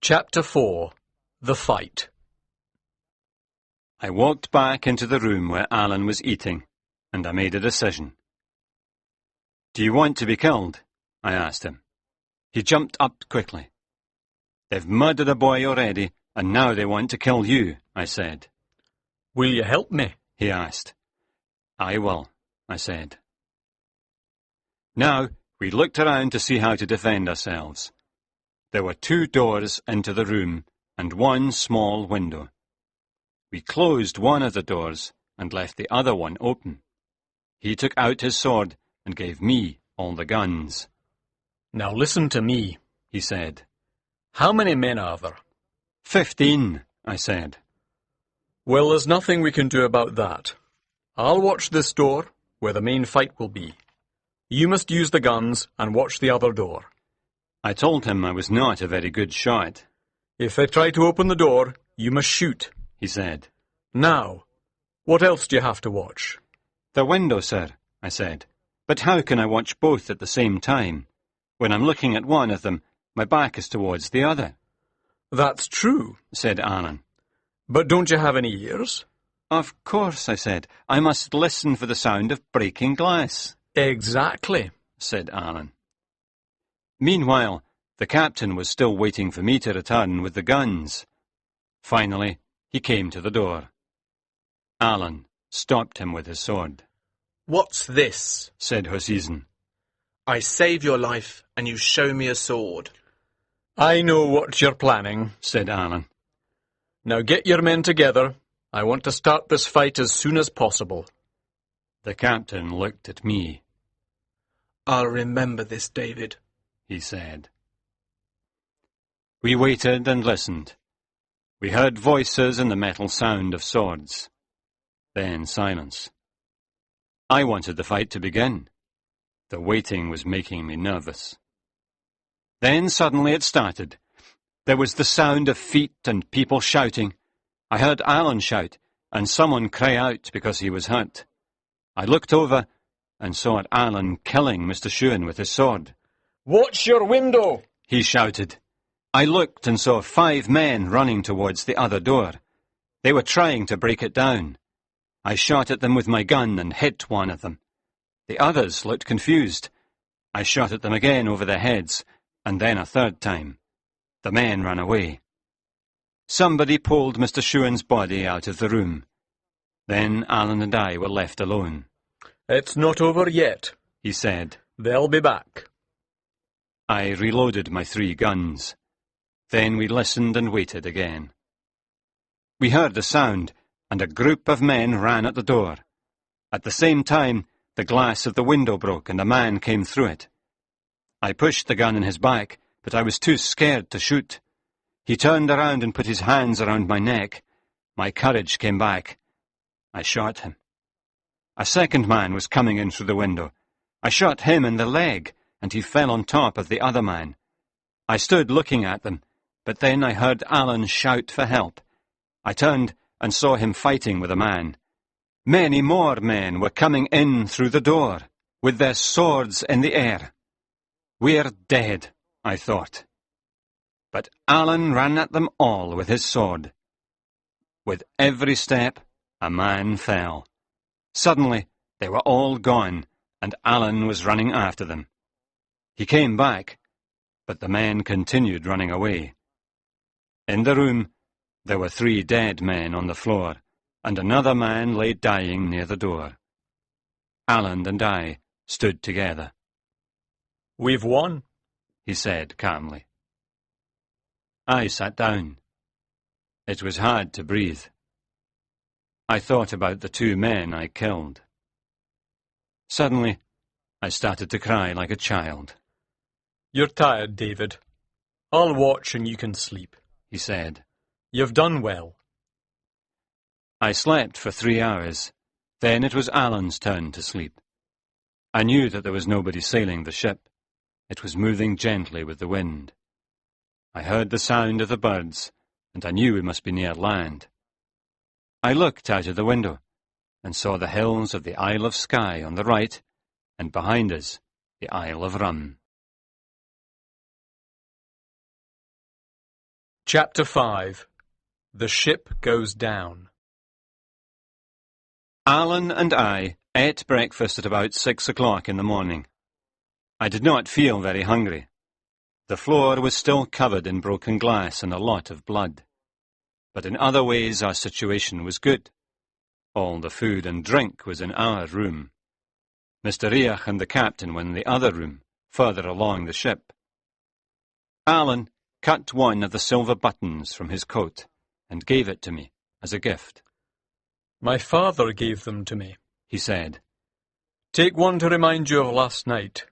Chapter 4. The Fight. I walked back into the room where Alan was eating, and I made a decision. "Do you want to be killed?" I asked him. He jumped up quickly. "They've murdered a boy already, and now they want to kill you," I said. Will you help me? He asked. "I will," I said. Now, we looked around to see how to defend ourselves. There were 2 doors into the room and 1 small window. We closed one of the doors and left the other one open. He took out his sword and gave me all the guns. Now listen to me, he said. How many men are there? 15, I said. Well, there's nothing we can do about that. I'll watch this door, where the main fight will be. You must use the guns and watch the other door. I told him I was not a very good shot. If they try to open the door, you must shoot, he said. Now, what else do you have to watch? The window, sir, I said. But how can I watch both at the same time? When I'm looking at one of them, my back is towards the other. That's true, said Alan. But don't you have any ears? Of course, I said. I must listen for the sound of breaking glass. Exactly, said Alan. Meanwhile, the captain was still waiting for me to return with the guns. Finally, he came to the door. Alan stopped him with his sword. "What's this?" said Hoseason. "I save your life, and you show me a sword." I know what you're planning, said Alan. Now get your men together. I want to start this fight as soon as possible. The captain looked at me. "I'll remember this, David," he said. We waited and listened. We heard voices and the metal sound of swords. Then silence. I wanted the fight to begin. The waiting was making me nervous. Then suddenly it started. There was the sound of feet and people shouting. I heard Alan shout, and someone cry out because he was hurt. I looked over and saw Alan killing Mr. Shuan with his sword. "Watch your window!" he shouted. I looked and saw 5 men running towards the other door. They were trying to break it down. I shot at them with my gun and hit one of them. The others looked confused. I shot at them again over their heads, and then a 3rd time. The men ran away. Somebody pulled Mr. Shuan's body out of the room. Then Alan and I were left alone. "It's not over yet," he said. "They'll be back." I reloaded my 3 guns. Then we listened and waited again. We heard a sound, and a group of men ran at the door. At the same time, the glass of the window broke and a man came through it. I pushed the gun in his back, but I was too scared to shoot. He turned around and put his hands around my neck. My courage came back. I shot him. A 2nd man was coming in through the window. I shot him in the leg, and he fell on top of the other man. I stood looking at them, but then I heard Alan shout for help. I turned and saw him fighting with a man. Many more men were coming in through the door, with their swords in the air. We're dead, I thought. But Alan ran at them all with his sword. With every step, a man fell. Suddenly, they were all gone, and Alan was running after them. He came back, but the men continued running away. In the room, there were 3 dead men on the floor, and another man lay dying near the door. Alan and I stood together. "We've won," he said calmly. I sat down. It was hard to breathe. I thought about the 2 men I killed. Suddenly, I started to cry like a child. "You're tired, David. I'll watch and you can sleep," he said. "You've done well." I slept for 3 hours. Then it was Alan's turn to sleep. I knew that there was nobody sailing the ship. It was moving gently with the wind. I heard the sound of the birds, and I knew we must be near land. I looked out of the window and saw the hills of the Isle of Skye on the right, and behind us, the Isle of Rum. Chapter 5. The Ship Goes Down. Alan and I ate breakfast at about 6 o'clock in the morning. I did not feel very hungry. The floor was still covered in broken glass and a lot of blood. But in other ways our situation was good. All the food and drink was in our room. Mr. Riach and the captain were in the other room, further along the ship. Alan cut one of the silver buttons from his coat and gave it to me as a gift. My father gave them to me, he said. Take one to remind you of last night.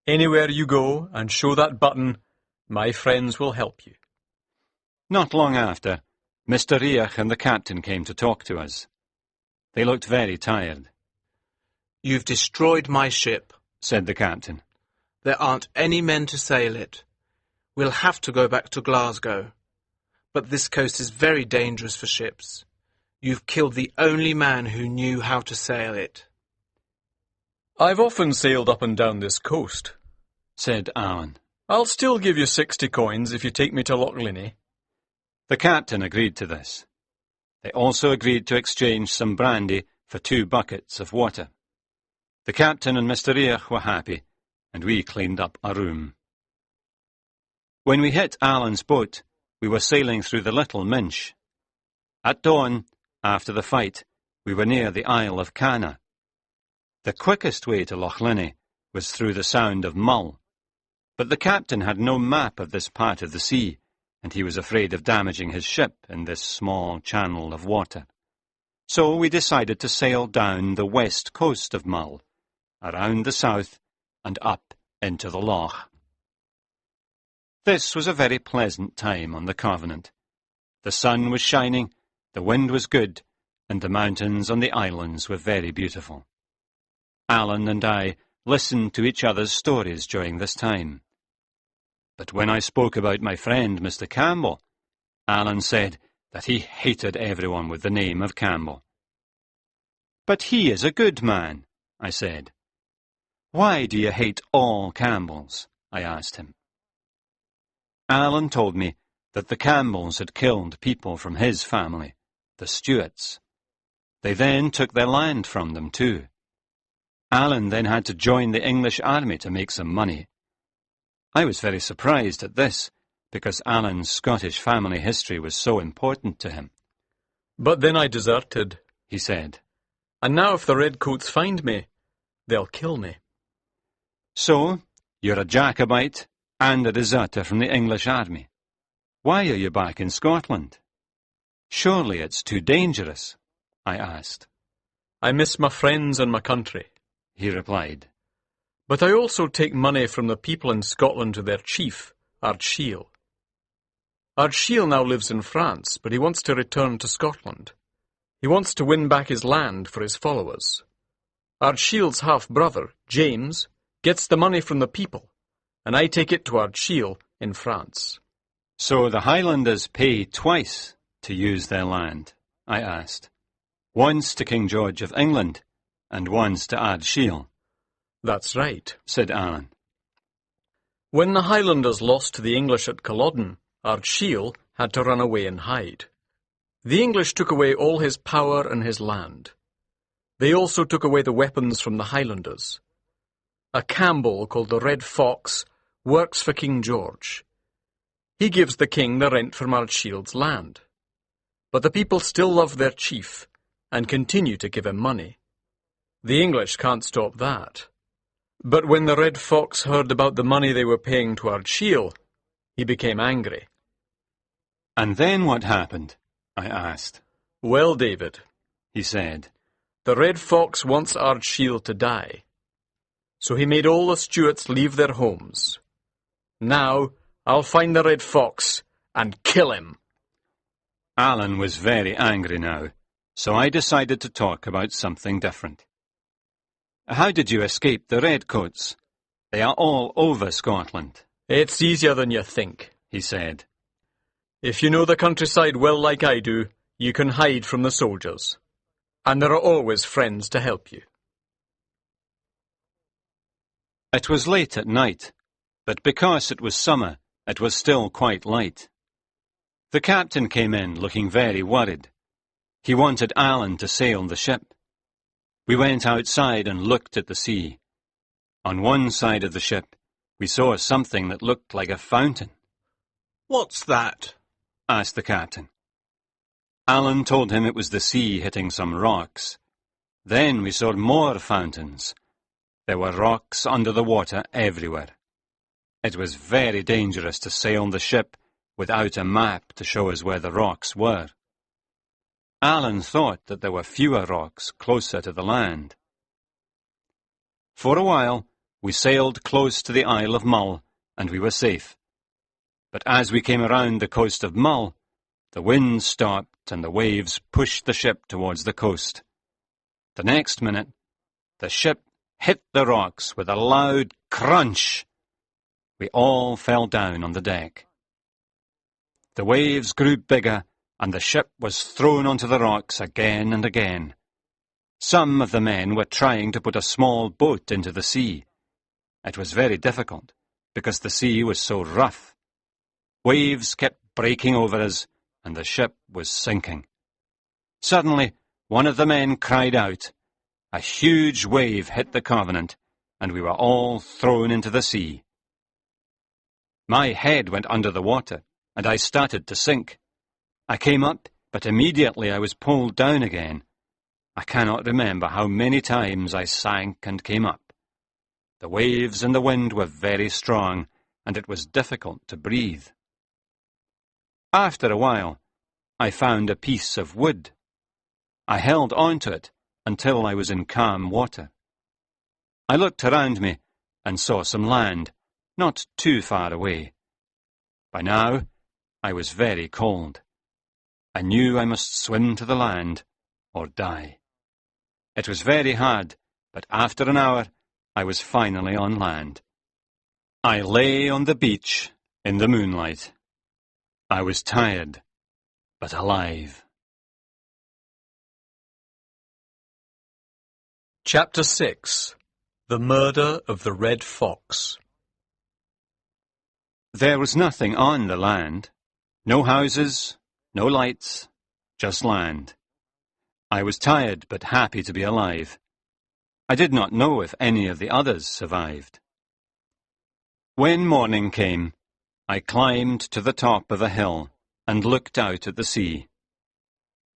Anywhere you go and show that button, my friends will help you. Not long after, Mr. Riach and the captain came to talk to us. They looked very tired. You've destroyed my ship, said the captain. There aren't any men to sail it. We'll have to go back to Glasgow. But this coast is very dangerous for ships. You've killed the only man who knew how to sail it. I've often sailed up and down this coast, said Alan. I'll still give you 60 coins if you take me to Loch Linnhe. The captain agreed to this. They also agreed to exchange some brandy for 2 buckets of water. The captain and Mr. Riach were happy, and we cleaned up our room. When we hit Alan's boat, we were sailing through the Little Minch. At dawn, after the fight, we were near the Isle of Canna. The quickest way to Loch Linnhe was through the Sound of Mull, but the captain had no map of this part of the sea, and he was afraid of damaging his ship in this small channel of water. So we decided to sail down the west coast of Mull, around the south, and up into the loch. This was a very pleasant time on the Covenant. The sun was shining, the wind was good, and the mountains on the islands were very beautiful. Alan and I listened to each other's stories during this time. But when I spoke about my friend Mr. Campbell, Alan said that he hated everyone with the name of Campbell. But he is a good man, I said. Why do you hate all Campbells? I asked him. Alan told me that the Campbells had killed people from his family, the Stuarts. They then took their land from them too. Alan then had to join the English army to make some money. I was very surprised at this, because Alan's Scottish family history was so important to him. But then I deserted, he said. And now if the Redcoats find me, they'll kill me. So, you're a Jacobite and a deserter from the English army. Why are you back in Scotland? Surely it's too dangerous, I asked. I miss my friends and my country, he replied. But I also take money from the people in Scotland to their chief, Ardshiel. Ardshiel now lives in France, but he wants to return to Scotland. He wants to win back his land for his followers. Ardshiel's half-brother, James, gets the money from the people, and I take it to Ardshiel in France. So the Highlanders pay twice to use their land, I asked. Once to King George of England, and once to Ardshiel. That's right, said Alan. When the Highlanders lost to the English at Culloden, Ardshiel had to run away and hide. The English took away all his power and his land. They also took away the weapons from the Highlanders. A Campbell called the Red Fox works for King George. He gives the king the rent from Ardshield's land. But the people still love their chief and continue to give him money. The English can't stop that. But when the Red Fox heard about the money they were paying to Ardshiel, he became angry. And then what happened? I asked. Well, David, he said, the Red Fox wants Ardshiel to die. So he made all the Stuarts leave their homes. Now I'll find the Red Fox and kill him. Alan was very angry now, so I decided to talk about something different. How did you escape the Redcoats? They are all over Scotland. It's easier than you think, he said. If you know the countryside well like I do, you can hide from the soldiers. And there are always friends to help you. It was late at night, but because it was summer, it was still quite light. The captain came in looking very worried. He wanted Alan to sail the ship. We went outside and looked at the sea. On one side of the ship, we saw something that looked like a fountain. What's that? Asked the captain. Alan told him it was the sea hitting some rocks. Then we saw more fountains. There were rocks under the water everywhere. It was very dangerous to sail the ship without a map to show us where the rocks were. Alan thought that there were fewer rocks closer to the land. For a while, we sailed close to the Isle of Mull, and we were safe. But as we came around the coast of Mull, the wind stopped and the waves pushed the ship towards the coast. The next minute, the ship hit the rocks with a loud crunch. We all fell down on the deck. The waves grew bigger, and the ship was thrown onto the rocks again and again. Some of the men were trying to put a small boat into the sea. It was very difficult, because the sea was so rough. Waves kept breaking over us, and the ship was sinking. Suddenly, one of the men cried out. A huge wave hit the Covenant, and we were all thrown into the sea. My head went under the water, and I started to sink. I came up, but immediately I was pulled down again. I cannot remember how many times I sank and came up. The waves and the wind were very strong, and it was difficult to breathe. After a while, I found a piece of wood. I held on to it until I was in calm water. I looked around me and saw some land, not too far away. By now, I was very cold. I knew I must swim to the land or die. It was very hard, but after an hour, I was finally on land. I lay on the beach in the moonlight. I was tired, but alive. Chapter 6. The Murder of the Red Fox. There was nothing on the land. No houses, no lights, just land. I was tired but happy to be alive. I did not know if any of the others survived. When morning came, I climbed to the top of a hill and looked out at the sea.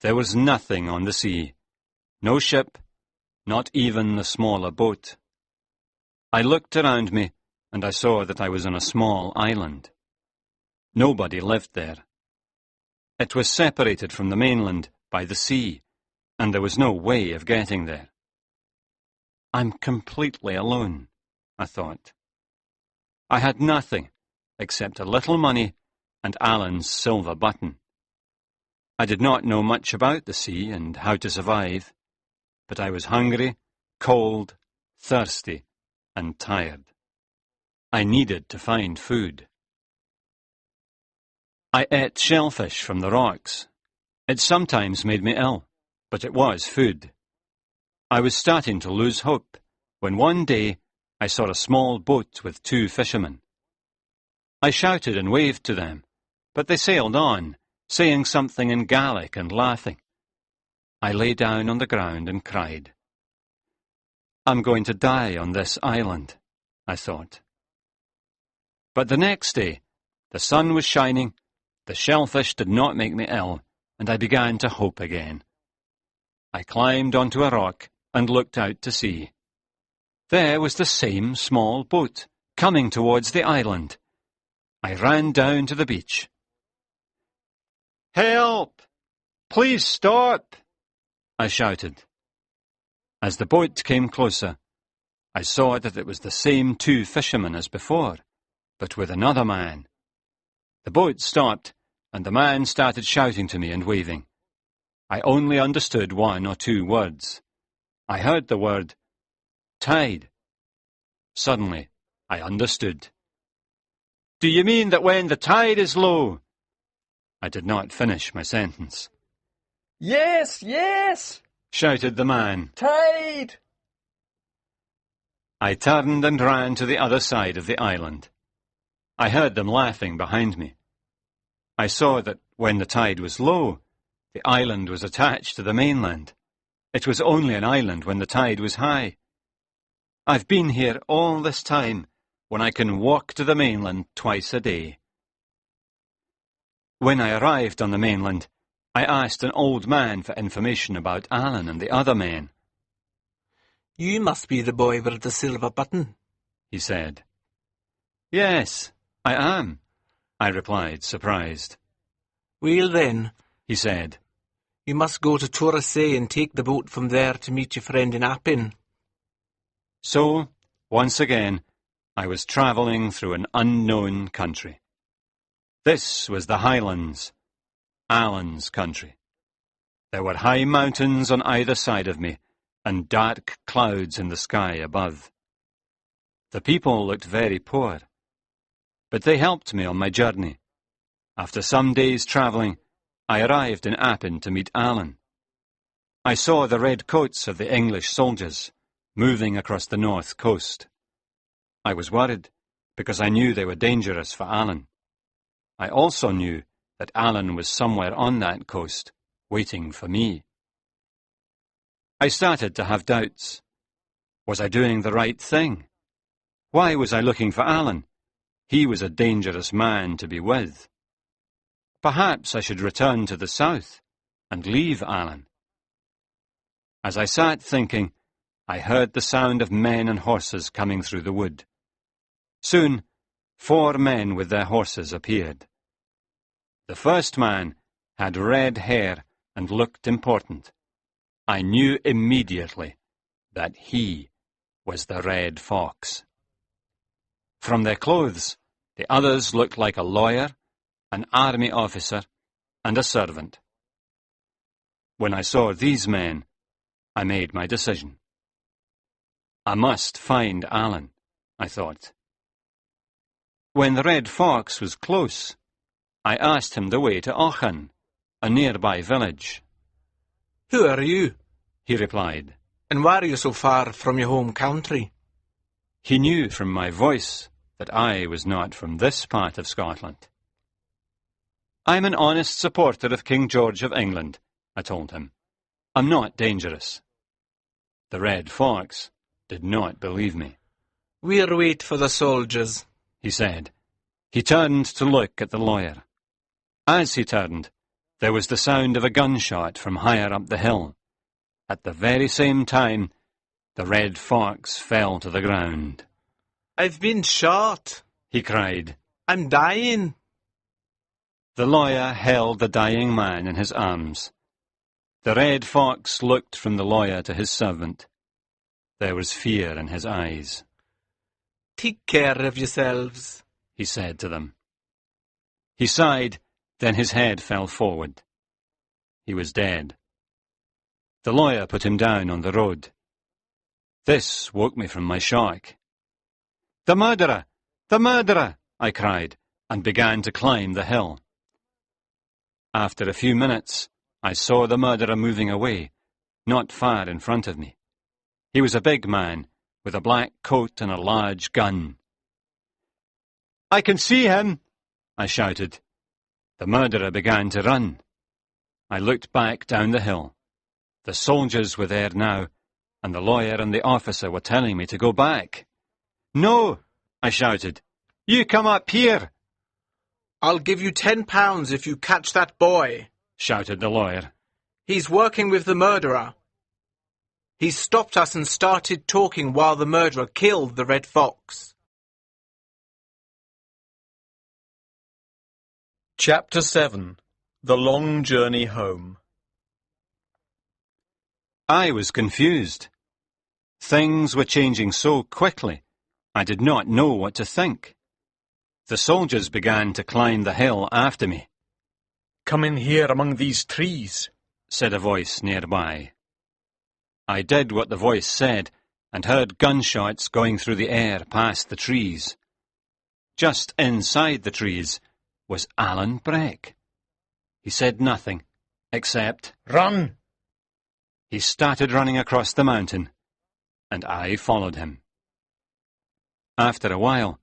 There was nothing on the sea, no ship, not even the smaller boat. I looked around me, and I saw that I was on a small island. Nobody lived there. It was separated from the mainland by the sea, and there was no way of getting there. I'm completely alone, I thought. I had nothing except a little money and Alan's silver button. I did not know much about the sea and how to survive, but I was hungry, cold, thirsty, and tired. I needed to find food. I ate shellfish from the rocks. It sometimes made me ill, but it was food. I was starting to lose hope when one day I saw a small boat with 2 fishermen. I shouted and waved to them, but they sailed on, saying something in Gaelic and laughing. I lay down on the ground and cried. I'm going to die on this island, I thought. But the next day, the sun was shining, the shellfish did not make me ill, and I began to hope again. I climbed onto a rock and looked out to sea. There was the same small boat, coming towards the island. I ran down to the beach. Help! Please stop! I shouted. As the boat came closer, I saw that it was the same 2 fishermen as before, but with another man. The boat stopped, and the man started shouting to me and waving. I only understood 1 or 2 words. I heard the word, tide. Suddenly, I understood. Do you mean that when the tide is low? I did not finish my sentence. Yes, yes, Shouted the man. tide! I turned and ran to the other side of the island. I heard them laughing behind me. I saw that when the tide was low, the island was attached to the mainland. It was only an island when the tide was high. I've been here all this time when I can walk to the mainland twice a day. When I arrived on the mainland, I asked an old man for information about Alan and the other men. You must be the boy with the silver button, he said. Yes, I am, I replied, surprised. Well then, he said, you must go to Torresay and take the boat from there to meet your friend in Appin. So, once again, I was travelling through an unknown country. This was the Highlands, Alan's country. There were high mountains on either side of me, and dark clouds in the sky above. The people looked very poor, but they helped me on my journey. After some days' travelling, I arrived in Appin to meet Alan. I saw the red coats of the English soldiers moving across the north coast. I was worried, because I knew they were dangerous for Alan. I also knew that Alan was somewhere on that coast, waiting for me. I started to have doubts. Was I doing the right thing? Why was I looking for Alan? He was a dangerous man to be with. Perhaps I should return to the south and leave Alan. As I sat thinking, I heard the sound of men and horses coming through the wood. Soon, 4 men with their horses appeared. The first man had red hair and looked important. I knew immediately that he was the Red Fox. From their clothes, the others looked like a lawyer, an army officer, and a servant. When I saw these men, I made my decision. I must find Alan, I thought. When the Red Fox was close, I asked him the way to Auchan, a nearby village. Who are you? He replied. And why are you so far from your home country? He knew from my voice that I was not from this part of Scotland. I'm an honest supporter of King George of England, I told him. I'm not dangerous. The Red Fox did not believe me. We'll wait for the soldiers, he said. He turned to look at the lawyer. As he turned, there was the sound of a gunshot from higher up the hill. At the very same time, the Red Fox fell to the ground. I've been shot, he cried. I'm dying. The lawyer held the dying man in his arms. The Red Fox looked from the lawyer to his servant. There was fear in his eyes. Take care of yourselves, he said to them. He sighed, then his head fell forward. He was dead. The lawyer put him down on the road. This woke me from my shock. The murderer! The murderer! I cried, and began to climb the hill. After a few minutes, I saw the murderer moving away, not far in front of me. He was a big man, with a black coat and a large gun. I can see him! I shouted. The murderer began to run. I looked back down the hill. The soldiers were there now, and the lawyer and the officer were telling me to go back. No, I shouted. You come up here. I'll give you £10 if you catch that boy, shouted the lawyer. He's working with the murderer. He stopped us and started talking while the murderer killed the Red Fox. Chapter 7. The Long Journey Home. I was confused. Things were changing so quickly, I did not know what to think. The soldiers began to climb the hill after me. Come in here among these trees, said a voice nearby. I did what the voice said and heard gunshots going through the air past the trees. Just inside the trees was Alan Breck. He said nothing, except, Run! He started running across the mountain, and I followed him. After a while,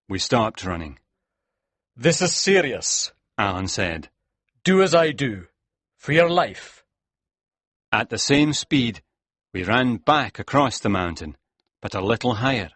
we stopped running. This is serious, Alan said. do as I do, for your life." At the same speed, we ran back across the mountain, but a little higher.